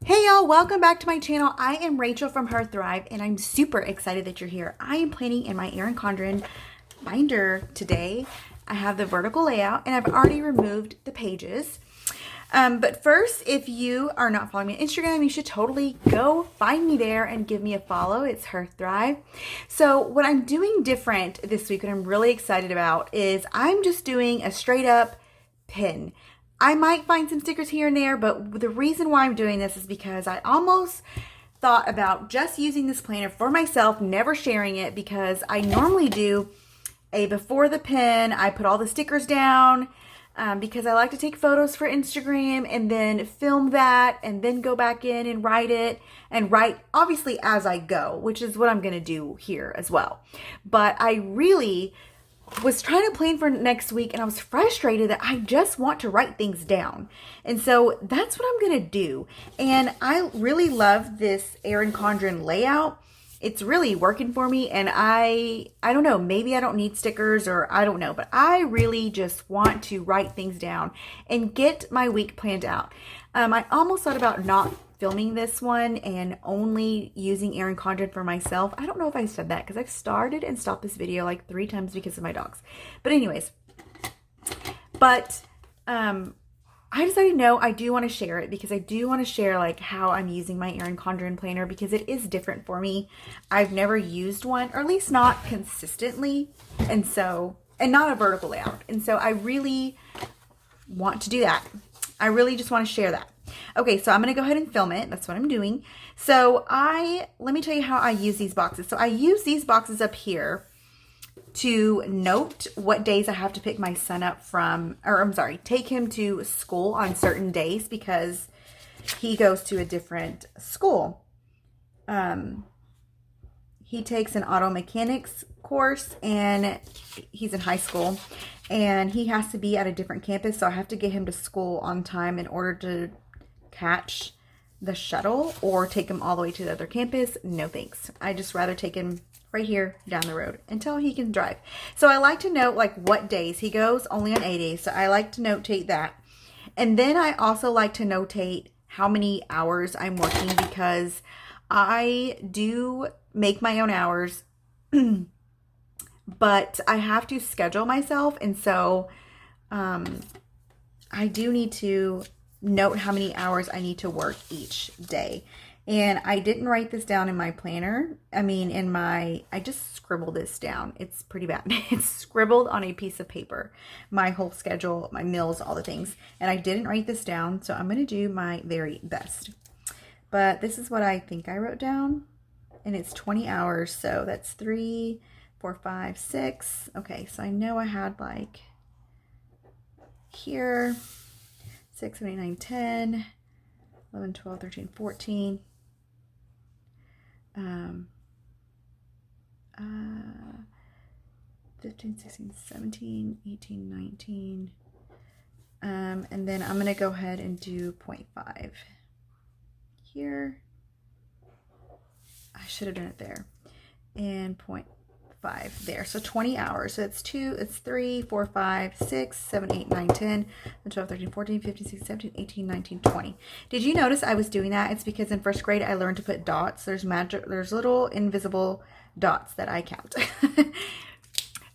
Hey y'all, welcome back to my channel. I am Rachel from Her Thrive and I'm super excited that you're here. I am planning in my Erin Condren binder today. I have the vertical layout and I've already removed the pages. But first, if you are not following me on Instagram, you should totally go find me there and give me a follow. It's Her Thrive. So what I'm doing different this week, what I'm really excited about, is I'm just doing a straight up pin. I might find some stickers here and there, but the reason why I'm doing this is because I almost thought about just using this planner for myself, never sharing it, because I normally do a before the pin. I put all the stickers down because I like to take photos for Instagram and then film that and then go back in and write obviously as I go, which is what I'm going to do here as well. But I really was trying to plan for next week and I was frustrated that I just want to write things down. And so that's what I'm going to do. And I really love this Erin Condren layout. It's really working for me, and I don't know, maybe I don't need stickers or I don't know, but I really just want to write things down and get my week planned out. I almost thought about not filming this one and only using Erin Condren for myself. I don't know if I said that because I've started and stopped this video like 3 times because of my dogs. But anyways, I decided no, I do want to share it because I do want to share like how I'm using my Erin Condren planner because it is different for me. I've never used one, or at least not consistently, and not a vertical layout. And so I really want to do that. I really just want to share that. Okay, so I'm going to go ahead and film it. That's what I'm doing. So let me tell you how I use these boxes. So I use these boxes up here to note what days I have to pick my son up from, or I'm sorry, take him to school on certain days because he goes to a different school. He takes an auto mechanics course and he's in high school and he has to be at a different campus. So I have to get him to school on time in order to catch the shuttle or take him all the way to the other campus. No thanks. I just rather take him right here down the road until he can drive. So I like to note like what days he goes, only on A days. So I like to notate that. And then I also like to notate how many hours I'm working because I do make my own hours, but I have to schedule myself. And so I do need to note how many hours I need to work each day. And I didn't write this down in my planner. I just scribbled this down. It's pretty bad. It's scribbled on a piece of paper. My whole schedule, my meals, all the things. And I didn't write this down, so I'm going to do my very best. But this is what I think I wrote down. And it's 20 hours, so that's 3, 4, 5, 6. Okay, so I know I had like here 6, 7, 8, 9, 10, 11, 12, 13, 14. 15, 16, 17, 18, 19. And then I'm going to go ahead and do 0.5 here. I should have done it there. And 0.5 there. So 20 hours. So it's 3, 4, 5, 6, 7, 8, 9, 10, 12, 13, 14, 15, 16, 17, 18, 19, 20. Did you notice I was doing that? It's because in first grade I learned to put dots. There's little invisible dots that I count.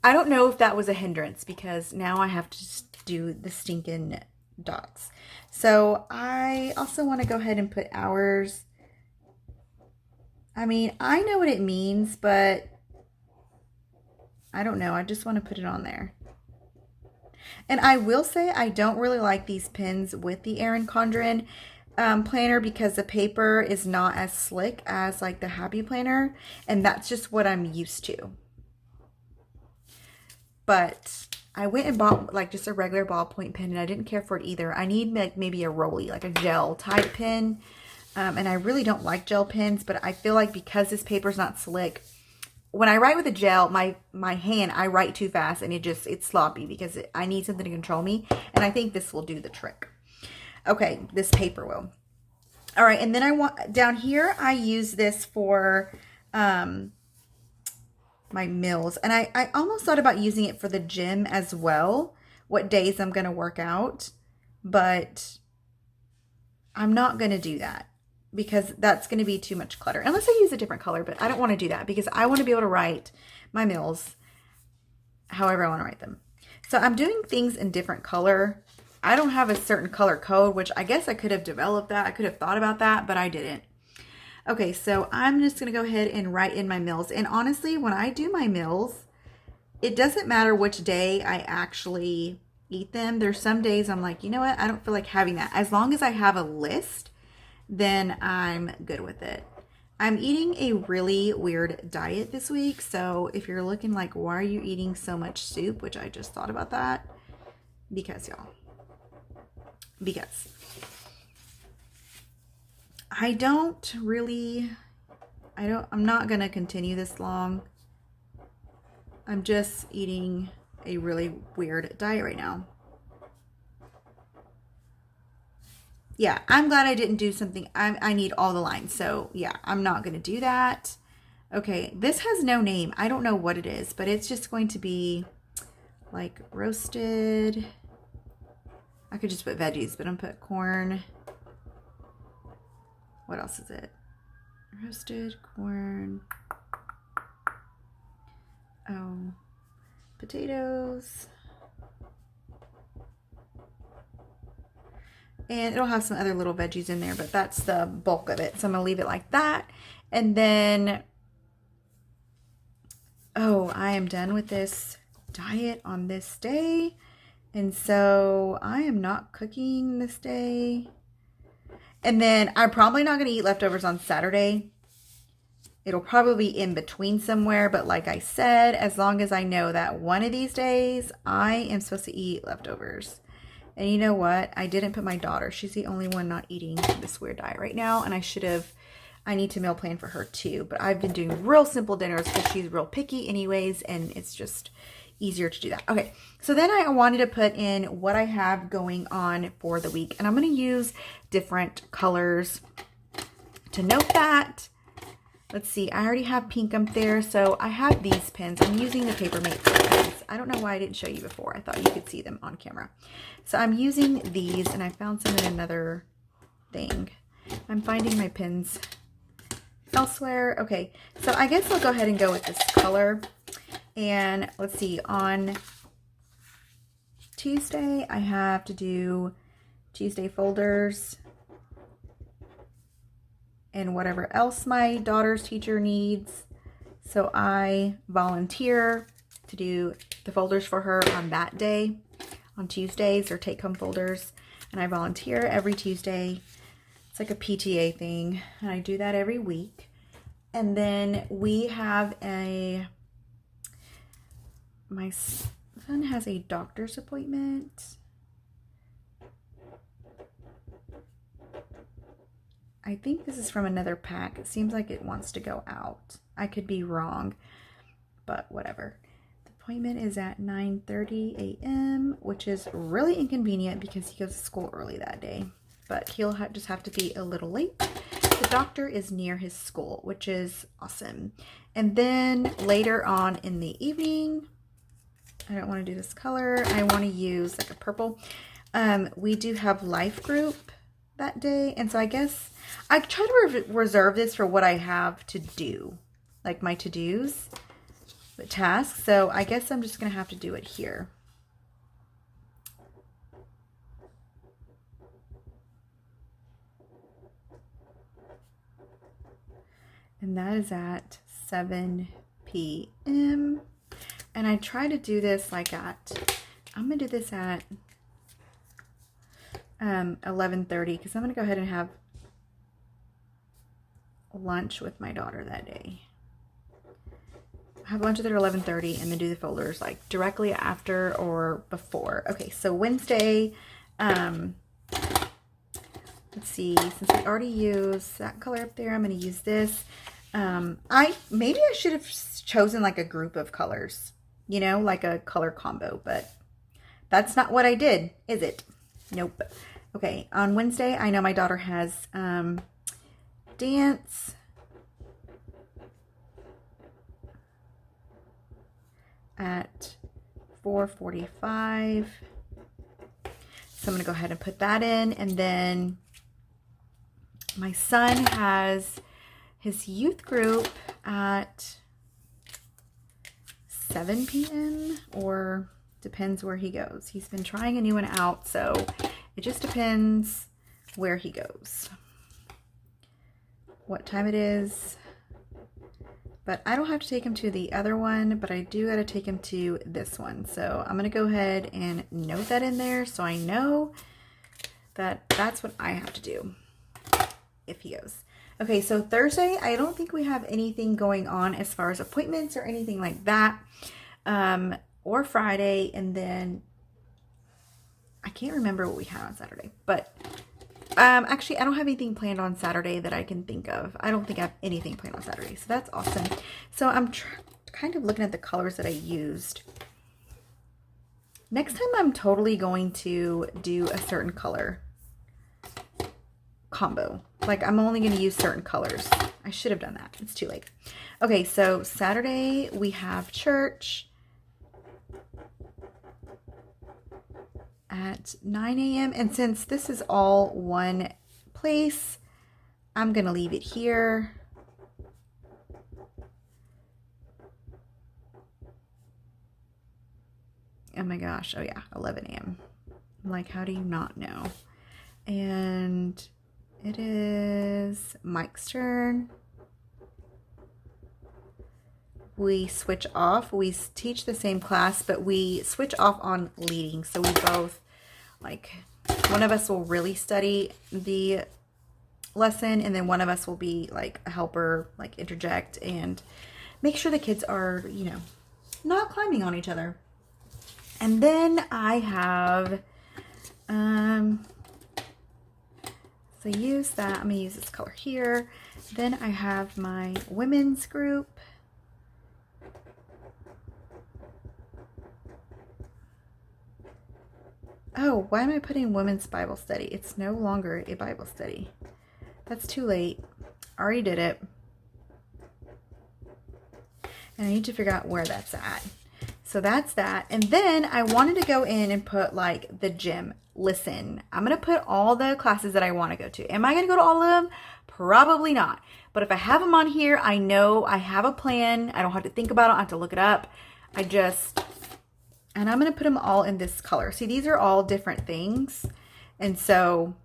I don't know if that was a hindrance because now I have to just do the stinking dots. So I also want to go ahead and put hours. I know what it means, but I don't know. I just want to put it on there. And I will say I don't really like these pens with the Erin Condren planner because the paper is not as slick as like the Happy Planner. And that's just what I'm used to. But I went and bought like just a regular ballpoint pen and I didn't care for it either. I need like maybe a rolly, like a gel type pen. And I really don't like gel pens, but I feel like because this paper is not slick, when I write with a gel, my hand, I write too fast and it's sloppy because I need something to control me. And I think this will do the trick. Okay, this paper will. All right, and then I want, down here, I use this for my meals. And I almost thought about using it for the gym as well, what days I'm going to work out, but I'm not going to do that. because that's going to be too much clutter. Unless I use a different color, but I don't want to do that because I want to be able to write my meals however I want to write them. So I'm doing things in different color. I don't have a certain color code, which I guess I could have developed that. I could have thought about that, but I didn't. Okay, so I'm just going to go ahead and write in my meals. And honestly, when I do my meals, it doesn't matter which day I actually eat them. There's some days I'm like, you know what? I don't feel like having that. As long as I have a list, then I'm good with it. I'm eating a really weird diet this week. So if you're looking like, why are you eating so much soup? Which I just thought about that. Because y'all. Because I'm not going to continue this long. I'm just eating a really weird diet right now. Yeah, I'm glad I didn't do something. I need all the lines. So yeah, I'm not going to do that. Okay, this has no name. I don't know what it is, but it's just going to be like roasted. I could just put veggies, but I'm going to put corn. What else is it? Roasted corn. Oh, potatoes. And it'll have some other little veggies in there, but that's the bulk of it. So I'm going to leave it like that. And then, oh, I am done with this diet on this day. And so I am not cooking this day. And then I'm probably not going to eat leftovers on Saturday. It'll probably be in between somewhere. But like I said, as long as I know that one of these days I am supposed to eat leftovers. And you know what? I didn't put my daughter. She's the only one not eating this weird diet right now. And I need to meal plan for her too. But I've been doing real simple dinners because she's real picky anyways. And it's just easier to do that. Okay, so then I wanted to put in what I have going on for the week. And I'm going to use different colors to note that. Let's see, I already have pink up there. So I have these pens. I'm using the Papermate pens. I don't know why I didn't show you before. I thought you could see them on camera. So I'm using these, and I found some in another thing. I'm finding my pens elsewhere. Okay, so I guess I'll go ahead and go with this color. And let's see, on Tuesday, I have to do Tuesday folders and whatever else my daughter's teacher needs. So I volunteer to do the folders for her on that day, on Tuesdays, or take-home folders. And I volunteer every Tuesday. It's like a PTA thing, and I do that every week. And then we have my son has a doctor's appointment. I think this is from another pack. It seems like it wants to go out. I could be wrong, but whatever. The appointment is at 9:30 a.m., which is really inconvenient because he goes to school early that day. But he'll just have to be a little late. The doctor is near his school, which is awesome. And then later on in the evening, I don't want to do this color. I want to use like a purple. We do have life group that day. And so I guess I try to reserve this for what I have to do, like my to-dos, the tasks. So I guess I'm just going to have to do it here. And that is at 7 p.m. And I try to do this like I'm going to do this at 11:30 because I'm going to go ahead and have lunch with my daughter that day. Have lunch with her at 11:30 and then do the folders like directly after or before. Okay, so Wednesday, let's see, since we already used that color up there, I'm going to use this. Maybe I should have chosen like a group of colors, you know, like a color combo, but that's not what I did, is it? Nope. Okay, on Wednesday, I know my daughter has dance at 4:45. So I'm going to go ahead and put that in, and then My son has his youth group at 7 p.m. or depends where he goes. He's been trying a new one out, so it just depends where he goes, what time it is. But I don't have to take him to the other one, but I do got to take him to this one. So I'm going to go ahead and note that in there so I know that that's what I have to do if he goes. Okay, so Thursday, I don't think we have anything going on as far as appointments or anything like that. Or Friday, and then I can't remember what we had on Saturday, but actually I don't have anything planned on Saturday that I can think of. I don't think I have anything planned on Saturday, so that's awesome. So I'm kind of looking at the colors that I used. Next time I'm totally going to do a certain color combo. Like I'm only going to use certain colors. I should have done that. It's too late. Okay, so Saturday we have church at 9 a.m. And since this is all one place, I'm going to leave it here. Oh my gosh. Oh yeah, 11 a.m. I'm like, how do you not know? And it is Mike's turn. We switch off. We teach the same class, but we switch off on leading. So we both, like, one of us will really study the lesson, and then one of us will be like a helper, like interject and make sure the kids are, you know, not climbing on each other. And then I have, so use that. I'm going to use this color here. Then I have my women's group. Oh, why am I putting women's Bible study? It's no longer a Bible study. That's too late. I already did it. And I need to figure out where that's at. So that's that. And then I wanted to go in and put like the gym. Listen, I'm going to put all the classes that I want to go to. Am I going to go to all of them? Probably not. But if I have them on here, I know I have a plan. I don't have to think about it. I don't have to look it up. And I'm going to put them all in this color. See, these are all different things. And so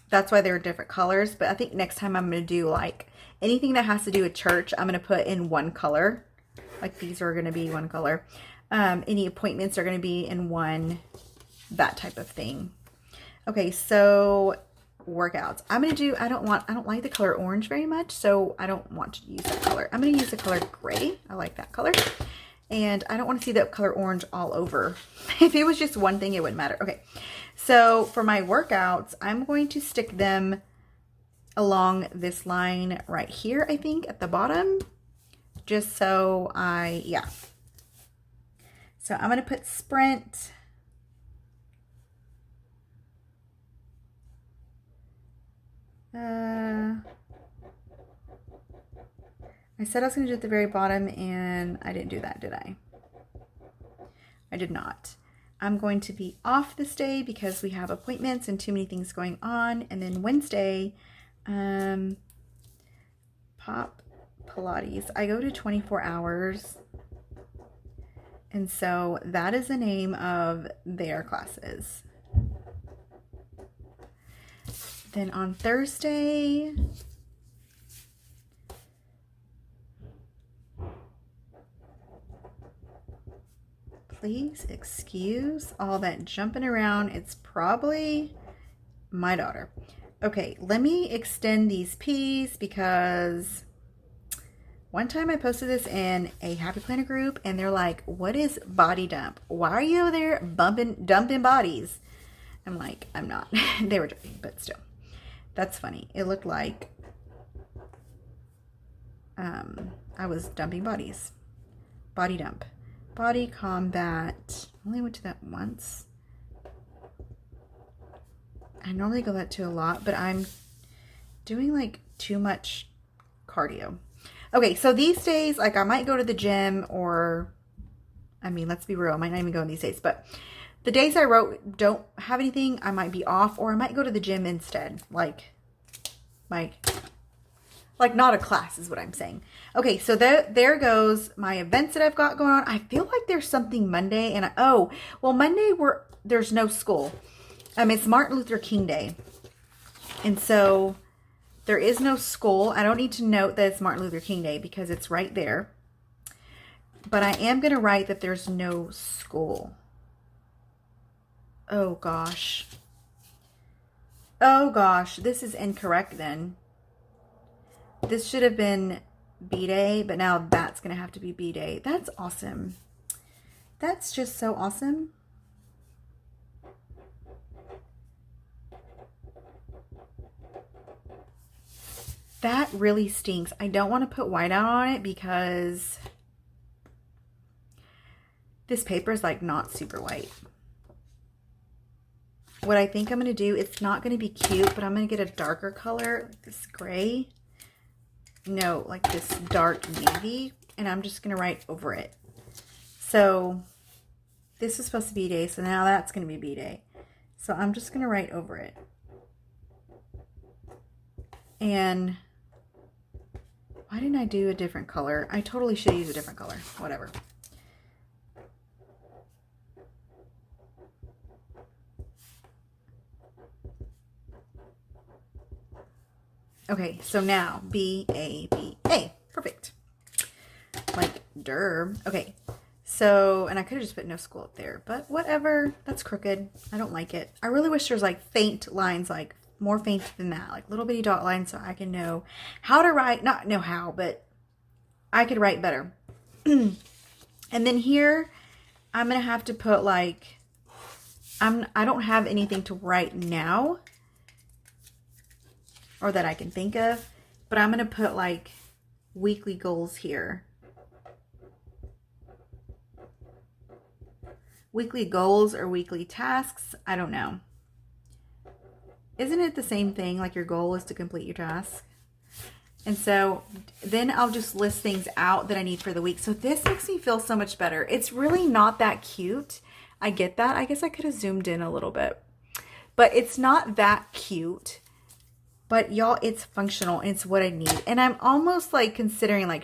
that's why they're different colors. But I think next time I'm going to do like anything that has to do with church, I'm going to put in one color. Like these are going to be one color. Any appointments are going to be in one, that type of thing. Okay, so workouts. I'm going to do, I don't like the color orange very much, so I don't want to use that color. I'm going to use the color gray. I like that color. And I don't want to see that color orange all over. If it was just one thing, it wouldn't matter. Okay, so for my workouts, I'm going to stick them along this line right here, I think, at the bottom. Just so yeah. So I'm going to put sprint. I said I was going to do it at the very bottom, and I didn't do that, did I? I did not. I'm going to be off this day because we have appointments and too many things going on. And then Wednesday, Pop Pilates. I go to 24 hours. And so that is the name of their classes. Then on Thursday, please excuse all that jumping around. It's probably my daughter. Okay, let me extend these P's because one time I posted this in a Happy Planner group and they're like, what is body dump? Why are you there dumping bodies? I'm like, I'm not. They were joking, but still. That's funny. It looked like I was dumping bodies. Body dump. Body combat. I only went to that once. I normally go that to a lot, but I'm doing like too much cardio. Okay, so these days, like I might go to the gym or, I mean, let's be real, I might not even go on these days, but the days I wrote don't have anything, I might be off or I might go to the gym instead. Like, like not a class is what I'm saying. Okay, so there goes my events that I've got going on. I feel like there's something Monday, and Monday there's no school. It's Martin Luther King Day, and so there is no school. I don't need to note that it's Martin Luther King Day because it's right there. But I am going to write that there's no school. Oh gosh. Oh gosh, this is incorrect then. This should have been B-Day, but now that's going to have to be B-Day. That's awesome. That's just so awesome. That really stinks. I don't want to put whiteout on it because this paper is like not super white. What I think I'm going to do, it's not going to be cute, but I'm going to get a darker color, like this gray. No, like this dark navy, and I'm just going to write over it. So this is supposed to be day, so now that's going to be B-Day. So I'm just going to write over it. And why didn't I do a different color? I totally should use a different color. Whatever. Okay, so now B-A-B-A. Perfect. Like, derb. Okay, so, and I could have just put no school up there, but whatever. That's crooked. I don't like it. I really wish there's like faint lines, like more faint than that, like little bitty dot lines, so I can know how to write. Not know how, but I could write better. And then here, I'm going to have to put like, I don't have anything to write now, or that I can think of, but I'm going to put like weekly goals here. Weekly goals or weekly tasks, I don't know. Isn't it the same thing? Like your goal is to complete your task. And so then I'll just list things out that I need for the week. So this makes me feel so much better. It's really not that cute. I get that. I guess I could have zoomed in a little bit, but it's not that cute. But y'all, it's functional and it's what I need. And I'm almost like considering like